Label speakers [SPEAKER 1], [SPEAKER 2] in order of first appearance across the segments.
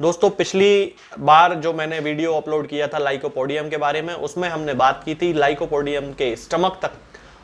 [SPEAKER 1] दोस्तों पिछली बार जो मैंने वीडियो अपलोड किया था लाइकोपोडियम के बारे में, उसमें हमने बात की थी लाइकोपोडियम के स्टमक तक,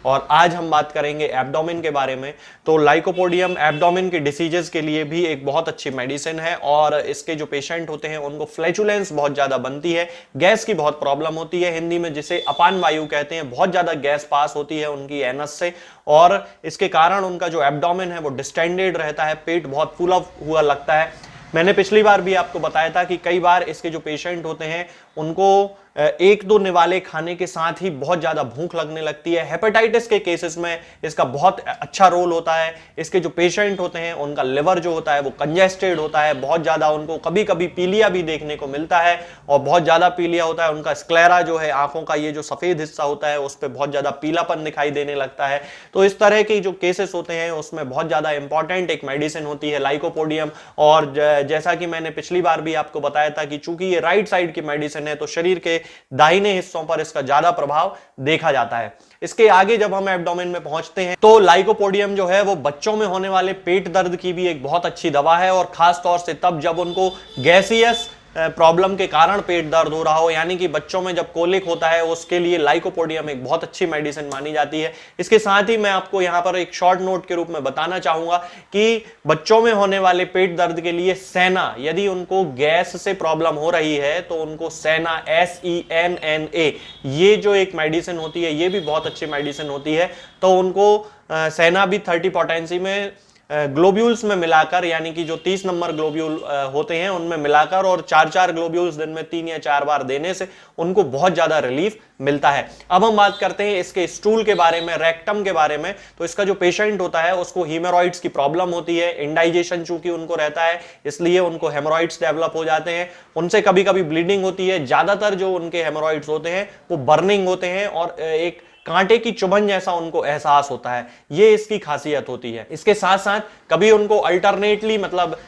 [SPEAKER 1] और आज हम बात करेंगे एब्डोमेन के बारे में। तो लाइकोपोडियम एब्डोमेन के डिसीजेस के लिए भी एक बहुत अच्छी मेडिसिन है, और इसके जो पेशेंट होते हैं उनको फ्लैचुलेंस बहुत ज्यादा बनती है, गैस की बहुत प्रॉब्लम होती है, हिंदी में जिसे अपान वायु कहते हैं, बहुत ज्यादा गैस पास होती है उनकी एनस से, और इसके कारण उनका जो एब्डोमेन है वो डिस्टेंडेड रहता है, पेट बहुत फूला हुआ लगता है। मैंने पिछली बार भी आपको बताया था कि कई बार इसके जो पेशेंट होते हैं उनको एक दो निवाले खाने के साथ ही बहुत ज्यादा भूख लगने लगती है। हेपेटाइटिस के केसेस में इसका बहुत अच्छा रोल होता है। इसके जो पेशेंट होते हैं उनका लिवर जो होता है वो कंजेस्टेड होता है, बहुत ज्यादा उनको कभी कभी पीलिया भी देखने को मिलता है, और बहुत ज्यादा पीलिया होता है। उनका स्क्लेरा जो है, आंखों का ये जो सफेद हिस्सा होता है उस पर बहुत ज्यादा पीलापन दिखाई देने लगता है। तो इस तरह के जो केसेस होते हैं उसमें बहुत ज्यादा इंपॉर्टेंट एक मेडिसिन होती है लाइकोपोडियम। और जैसा कि मैंने पिछली बार भी आपको बताया था कि चूंकि ये राइट साइड की मेडिसिन है तो शरीर के दाहिने हिस्सों पर इसका ज्यादा प्रभाव देखा जाता है। इसके आगे जब हम एब्डोमेन में पहुंचते हैं तो लाइकोपोडियम जो है वो बच्चों में होने वाले पेट दर्द की भी एक बहुत अच्छी दवा है, और खास तौर से तब जब उनको गैसियस प्रॉब्लम के कारण पेट दर्द हो रहा हो, यानी कि बच्चों में जब कोलिक होता है उसके लिए लाइकोपोडियम एक बहुत अच्छी मेडिसिन मानी जाती है। इसके साथ ही मैं आपको यहां पर एक शॉर्ट नोट के रूप में बताना चाहूंगा कि बच्चों में होने वाले पेट दर्द के लिए सेना, यदि उनको गैस से प्रॉब्लम हो रही है तो उनको सेना SENNA ये जो एक मेडिसिन होती है ये भी बहुत अच्छी मेडिसिन होती है। तो उनको सेना भी 30 पोटेंसी में ग्लोब्यूल्स में मिलाकर, यानी कि जो 30 नंबर ग्लोब्यूल होते हैं उनमें मिलाकर, और 4-4 ग्लोब्यूल्स दिन में 3 या 4 बार देने से उनको बहुत ज्यादा रिलीफ मिलता है। अब हम बात करते हैं इसके स्टूल के बारे में, रेक्टम के बारे में। तो इसका जो पेशेंट होता है उसको हीमोरॉइड्स की प्रॉब्लम होती है, इंडाइजेशन चूंकि उनको रहता है इसलिए उनको हेमोरॉइड्स डेवलप हो जाते हैं, उनसे कभी कभी ब्लीडिंग होती है। ज्यादातर जो उनके हेमोरॉइड्स होते हैं वो बर्निंग होते हैं और एक कांटे की चुभन जैसा उनको एहसास होता है, ये इसकी खासियत होती है। इसके साथ साथ कभी उनको अल्टरनेटली मतलब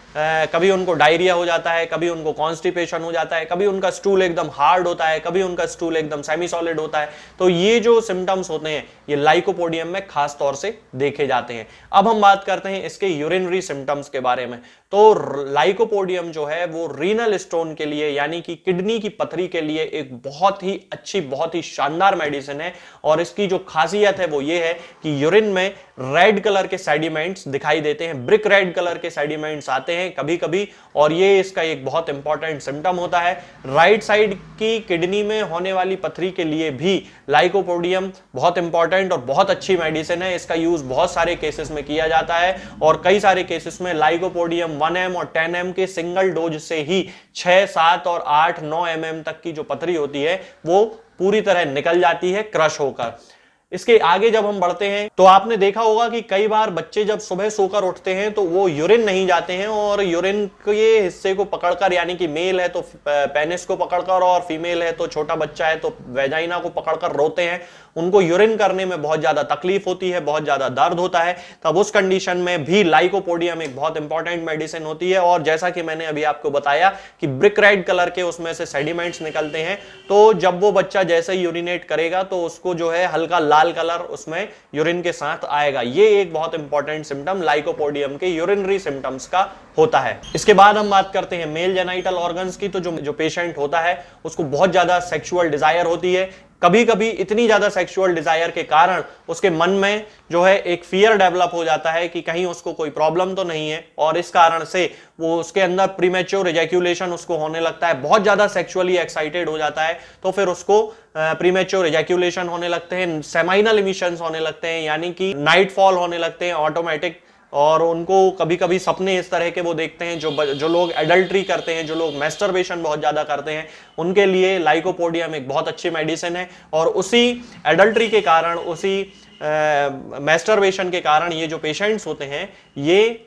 [SPEAKER 1] कभी उनको डायरिया हो जाता है, कभी उनको कॉन्स्टिपेशन हो जाता है, कभी उनका स्टूल एकदम हार्ड होता है, कभी उनका स्टूल एकदम सेमी सॉलिड होता है। तो ये जो सिम्टम्स होते हैं ये लाइकोपोडियम में खास तौर से देखे जाते हैं। अब हम बात करते हैं इसके यूरिनरी सिम्टम्स के बारे में। तो लाइकोपोडियम जो है वो रीनल स्टोन के लिए, यानी कि किडनी की पथरी के लिए एक बहुत ही अच्छी, बहुत ही शानदार मेडिसिन है। और इसकी जो खासियत है वो ये है कि यूरिन में रेड कलर के सेडिमेंट्स दिखाई देते हैं, ब्रिक रेड कलर के सेडिमेंट्स आते हैं कभी कभी, और ये इसका एक बहुत इंपॉर्टेंट सिम्टम होता है। राइट साइड की किडनी में होने वाली पथरी के लिए भी लाइकोपोडियम बहुत इंपॉर्टेंट और बहुत अच्छी मेडिसिन है। इसका यूज बहुत सारे केसेस में किया जाता है, और कई सारे केसेस में लाइकोपोडियम 1M और 10M के सिंगल डोज से ही 6, 7 और 8, 9 mm तक की जो पथरी होती है वो पूरी तरह निकल जाती है क्रश होकर। इसके आगे जब हम बढ़ते हैं तो आपने देखा होगा कि कई बार बच्चे जब सुबह सोकर उठते हैं तो वो यूरिन नहीं जाते हैं, और यूरिन के हिस्से को पकड़कर, यानी कि मेल है तो पेनिस को पकड़कर और फीमेल है तो छोटा बच्चा है तो वेजाइना को पकड़कर रोते हैं। उनको यूरिन करने में बहुत ज्यादा तकलीफ होती है, बहुत ज्यादा दर्द होता है। तब उस कंडीशन में भी लाइकोपोडियम एक बहुत इंपॉर्टेंट मेडिसिन होती है। और जैसा कि मैंने अभी आपको बताया कि ब्रिक रेड कलर के उसमें से सेडिमेंट्स निकलते हैं, तो जब वो बच्चा जैसे यूरिनेट करेगा तो उसको जो है हल्का लाल कलर उसमें यूरिन के साथ आएगा। ये एक बहुत इंपॉर्टेंट सिम्टम लाइकोपोडियम के यूरिनरी सिम्टम्स का होता है। इसके बाद हम बात करते हैं मेल जेनाइटल ऑर्गन्स की। तो जो पेशेंट होता है उसको बहुत ज्यादा सेक्सुअल डिजायर होती है, कभी कभी इतनी ज्यादा सेक्सुअल डिजायर के कारण उसके मन में जो है एक फियर डेवलप हो जाता है कि कहीं उसको कोई प्रॉब्लम तो नहीं है, और इस कारण से वो उसके अंदर प्रीमेच्योर इजैक्यूलेशन उसको होने लगता है, बहुत ज्यादा सेक्सुअली एक्साइटेड हो जाता है, तो फिर उसको प्रीमेच्योर इजैक्यूलेशन होने लगते हैं, सेमाइनल इमिशंस होने लगते हैं, यानी कि नाइटफॉल होने लगते हैं ऑटोमेटिक। और उनको कभी कभी सपने इस तरह के वो देखते हैं, जो लोग एडल्ट्री करते हैं, जो लोग मैस्टरबेशन बहुत ज्यादा करते हैं, उनके लिए लाइकोपोडियम एक बहुत अच्छी मेडिसिन है। और उसी एडल्ट्री के कारण, उसी मैस्टरबेशन के कारण ये जो पेशेंट्स होते हैं ये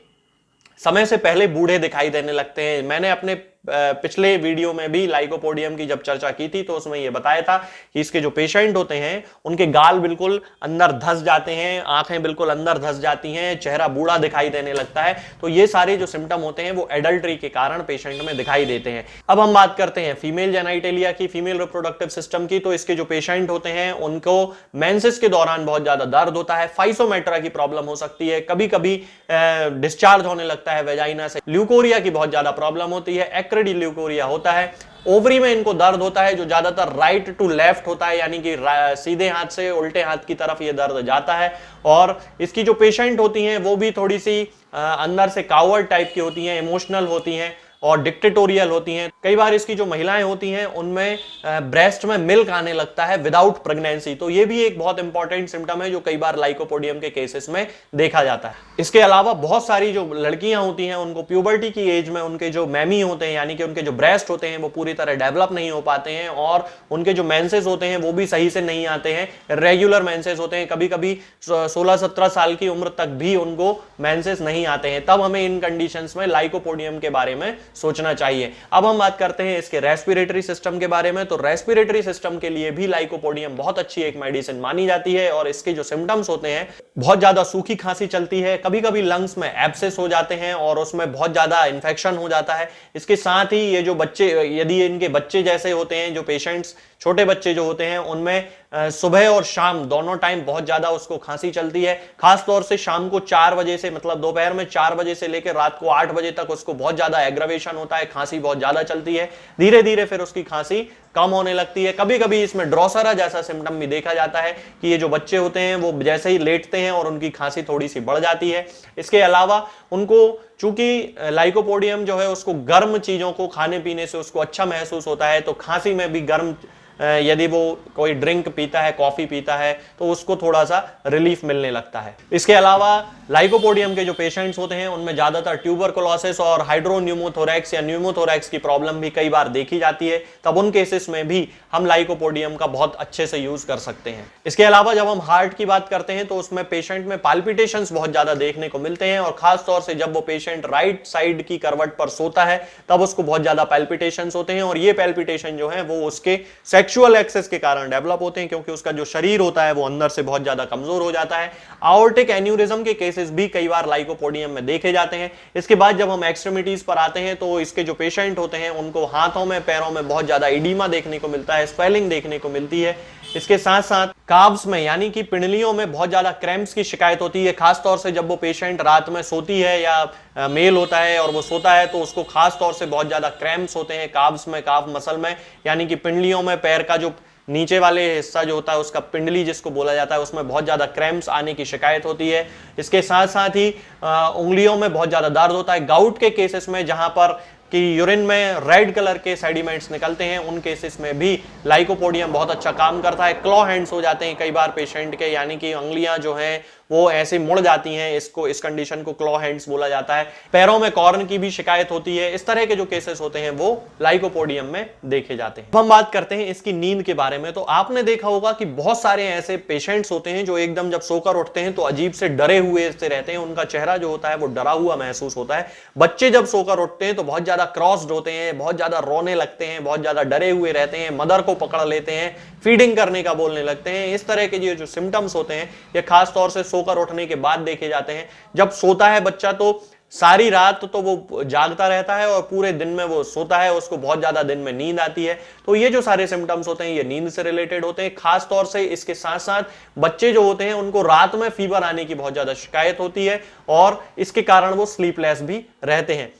[SPEAKER 1] समय से पहले बूढ़े दिखाई देने लगते हैं। मैंने अपने पिछले वीडियो में भी लाइकोपोडियम की जब चर्चा की थी तो उसमें यह बताया था कि इसके जो पेशेंट होते हैं उनके गाल बिल्कुल अंदर धंस जाते हैं, आंखें बिल्कुल अंदर धंस जाती हैं, चेहरा बूढ़ा दिखाई देने लगता है। तो ये सारे जो सिम्टम होते हैं वो एडल्ट्री के कारण पेशेंट में दिखाई देते हैं। अब हम बात करते हैं फीमेल जेनाइटेलिया की, फीमेल रिप्रोडक्टिव सिस्टम की। तो इसके जो पेशेंट होते हैं उनको मेंसेस के दौरान बहुत ज्यादा दर्द होता है, फाइसोमेट्रा की प्रॉब्लम हो सकती है, कभी कभी डिस्चार्ज होने लगता है वेजाइना से, ल्यूकोरिया की बहुत ज्यादा प्रॉब्लम होती है, हाइपरडिल्यूकोरिया होता है। ओवरी में इनको दर्द होता है जो ज्यादातर राइट टू लेफ्ट होता है, यानी कि सीधे हाथ से उल्टे हाथ की तरफ ये दर्द जाता है। और इसकी जो पेशेंट होती हैं वो भी थोड़ी सी अंदर से कावर्ड टाइप की होती हैं, इमोशनल होती हैं और डिक्टेटोरियल होती हैं। कई बार इसकी जो महिलाएं होती हैं उनमें ब्रेस्ट में मिल्क आने लगता है विदाउट प्रेगनेंसी, तो ये भी एक बहुत इंपॉर्टेंट सिम्टम है जो कई बार लाइकोपोडियम के केसेस में देखा जाता है। इसके अलावा बहुत सारी जो लड़कियां होती हैं उनको प्यूबर्टी की एज में उनके जो मैमी होते हैं, यानी कि उनके जो ब्रेस्ट होते हैं वो पूरी तरह डेवलप नहीं हो पाते हैं और उनके जो मेंसेस होते हैं वो भी सही से नहीं आते हैं, रेगुलर मेंसेस होते हैं। कभी कभी 16-17 साल की उम्र तक भी उनको मेंसेस नहीं आते हैं, तब हमें इन कंडीशंस में लाइकोपोडियम के बारे में सोचना चाहिए। अब हम बात करते हैं इसके रेस्पिरेटरी सिस्टम के बारे में। तो रेस्पिरेटरी सिस्टम के लिए भी लाइकोपोडियम बहुत अच्छी एक मेडिसिन मानी जाती है और इसके जो सिम्टम्स होते हैं, बहुत ज्यादा सूखी खांसी चलती है, कभी कभी लंग्स में एब्सेस हो जाते हैं और उसमें बहुत ज्यादा इंफेक्शन हो जाता है। इसके साथ ही ये जो बच्चे, यदि इनके बच्चे जैसे होते हैं, जो पेशेंट्स छोटे बच्चे जो होते हैं उनमें सुबह और शाम दोनों टाइम बहुत ज्यादा उसको खांसी चलती है। खास तौर से शाम को 4 बजे से, मतलब दोपहर में 4 बजे से लेकर रात को 8 बजे तक उसको बहुत ज्यादा एग्रावेशन होता है, खांसी बहुत ज्यादा चलती है। धीरे धीरे फिर उसकी खांसी कम होने लगती है। कभी कभी इसमें ड्रोसरा जैसा सिम्टम भी देखा जाता है कि ये जो बच्चे होते हैं वो जैसे ही लेटते हैं और उनकी खांसी थोड़ी सी बढ़ जाती है। इसके अलावा उनको, चूंकि लाइकोपोडियम जो है उसको गर्म चीजों को खाने पीने से उसको अच्छा महसूस होता है, तो खांसी में भी गर्म यदि वो कोई ड्रिंक पीता है, कॉफी पीता है, तो उसको थोड़ा सा रिलीफ मिलने लगता है। इसके अलावा लाइकोपोडियम के जो पेशेंट्स होते हैं उनमें ज्यादातर ट्यूबरकुलोसिस और हाइड्रोन्यूमोथोरैक्स या न्यूमोथोरैक्स की प्रॉब्लम भी कई बार देखी जाती है, तब उन केसेस में भी हम लाइकोपोडियम का बहुत अच्छे से यूज कर सकते हैं। इसके अलावा जब हम हार्ट की बात करते हैं तो उसमें पेशेंट में पाल्पिटेशंस बहुत ज्यादा देखने को मिलते हैं और खास तौर से जब वो पेशेंट राइट साइड की करवट पर सोता है तब उसको बहुत ज्यादा पाल्पिटेशंस होते हैं और ये पाल्पिटेशन जो है वो उसके सेक्सुअल एक्सेस के कारण डेवलप होते हैं, क्योंकि उसका जो शरीर होता है वो अंदर से बहुत ज्यादा कमजोर हो जाता है। आयोर्टिक एन्यूरिज्म के केसेस भी कई बार लाइकोपोडियम में देखे जाते हैं। इसके बाद जब हम एक्सट्रीमिटीज पर आते हैं तो इसके जो पेशेंट होते हैं उनको हाथों में, पैरों में बहुत ज्यादा एडिमा देखने को मिलता है, स्वेलिंग देखने को मिलती है। इसके साथ साथ काव्स में, यानी कि पिंडलियों में बहुत ज्यादा क्रैम्प्स की शिकायत होती है, खास तौर से जब वो पेशेंट रात में सोती है या मेल होता है और वो सोता है तो उसको खास तौर से बहुत ज्यादा क्रैम्प्स होते हैं काव्स में, काव मसल में, यानी कि पिंडलियों में, पैर का जो नीचे वाले हिस्सा जो होता है उसका पिंडली जिसको बोला जाता है, उसमें बहुत ज्यादा क्रैम्प्स आने की शिकायत होती है। इसके साथ साथ ही उंगलियों में बहुत ज्यादा दर्द होता है। गाउट के केसेस में जहां पर कि यूरिन में रेड कलर के सेडिमेंट्स निकलते हैं, उन केसेस में भी लाइकोपोडियम बहुत अच्छा काम करता है। क्लॉ हैंड्स हो जाते हैं कई बार पेशेंट के, यानी कि उंगलियां जो हैं वो ऐसे मुड़ जाती हैं, इस कंडीशन को क्लॉ हैंड्स बोला जाता है। पैरों में कॉर्न की भी शिकायत होती है। इस तरह के जो केसेस होते हैं वो लाइकोपोडियम में देखे जाते हैं। अब हम बात करते हैं इसकी नींद के बारे में। तो आपने देखा होगा कि बहुत सारे ऐसे पेशेंट्स होते हैं जो एकदम जब सोकर उठते हैं तो अजीब से डरे हुए से रहते हैं, उनका चेहरा जो होता है वो डरा हुआ महसूस होता है। बच्चे जब सोकर उठते हैं तो बहुत ज्यादा क्रॉस्ड होते हैं, बहुत ज्यादा रोने लगते हैं, बहुत ज्यादा डरे हुए रहते हैं, मदर को पकड़ लेते हैं, फीडिंग करने का बोलने लगते हैं। इस तरह के जो सिम्टम्स होते हैं ये खास तौर से सोकर उठने के बाद देखे जाते हैं। जब सोता है बच्चा तो सारी रात तो वो जागता रहता है और पूरे दिन में वो सोता है, उसको बहुत ज्यादा दिन में नींद आती है। तो ये जो सारे सिम्टम्स होते हैं ये नींद से रिलेटेड होते हैं। खास तौर से इसके साथ साथ बच्चे जो होते हैं उनको रात में फीवर आने की बहुत ज्यादा शिकायत होती है और इसके कारण वो स्लीपलेस भी रहते हैं।